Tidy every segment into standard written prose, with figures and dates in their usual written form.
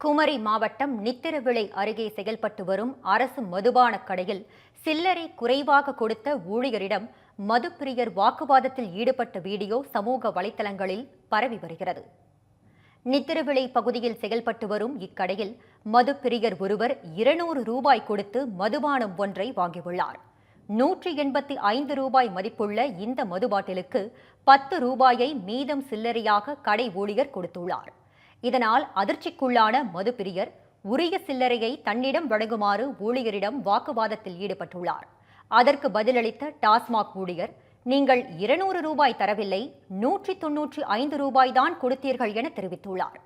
குமரி மாவட்டம் நித்திரவிளை அருகே செயல்பட்டு வரும் அரசு மதுபான கடையில் சில்லறை குறைவாக கொடுத்த ஊழியரிடம் மதுப்பிரியர் வாக்குவாதத்தில் ஈடுபட்ட வீடியோ சமூக வலைதளங்களில் பரவி வருகிறது. நித்திரவிளை பகுதியில் செயல்பட்டு வரும் இக்கடையில் மதுப்பிரியர் ஒருவர் 200 ரூபாய் கொடுத்து மதுபானம் ஒன்றை வாங்கியுள்ளார். 185 ரூபாய் மதிப்புள்ள இந்த மது பாட்டிலுக்கு 10 ரூபாயை மீதம் சில்லறையாக கடை ஊழியர் கொடுத்துள்ளார். இதனால் அதிர்ச்சிக்குள்ளான மதுப்பிரியர் உரிய சில்லறையை தன்னிடம் வழங்குமாறு ஊழியரிடம் வாக்குவாதத்தில் ஈடுபட்டுள்ளார். அதற்கு பதிலளித்த டாஸ்மாக் ஊழியர், நீங்கள் 200 ரூபாய் தரவில்லை, 195 ரூபாய் தான் கொடுத்தீர்கள் என தெரிவித்துள்ளார்.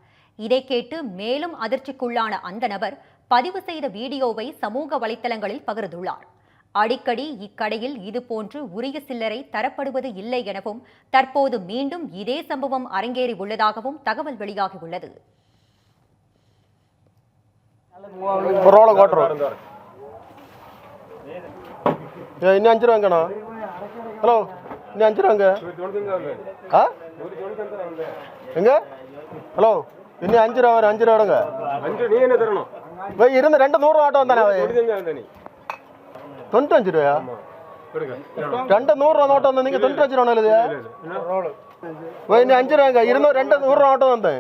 இதை கேட்டு மேலும் அதிர்ச்சிக்குள்ளான அந்த நபர் பதிவு செய்த வீடியோவை சமூக வலைதளங்களில் பகிர்ந்துள்ளார். அடிக்கடி இக்கடையில் இதுபோன்று உரிய சில்லறை தரப்படுவது இல்லை எனவும் தற்போது மீண்டும் இதே சம்பவம் அரங்கேறி உள்ளதாகவும் தகவல் வெளியாகியுள்ளது. ஹலோ, இன்னும் 5 ரூபாங்க. ஹலோ, இன்னும் 5 ரூபா வரும். 5 ரூபாங்க. இருந்த 2 100 ஆட்டோ வந்தானே 95 ரூபாயா? 2 100 ரூபா நோட்டு வந்தா நீங்க 95 ரூபா இல்லையா? இன்னும் 5 ரூபாங்க. 2 100 ரூபா ஆட்டோ வந்தேன்.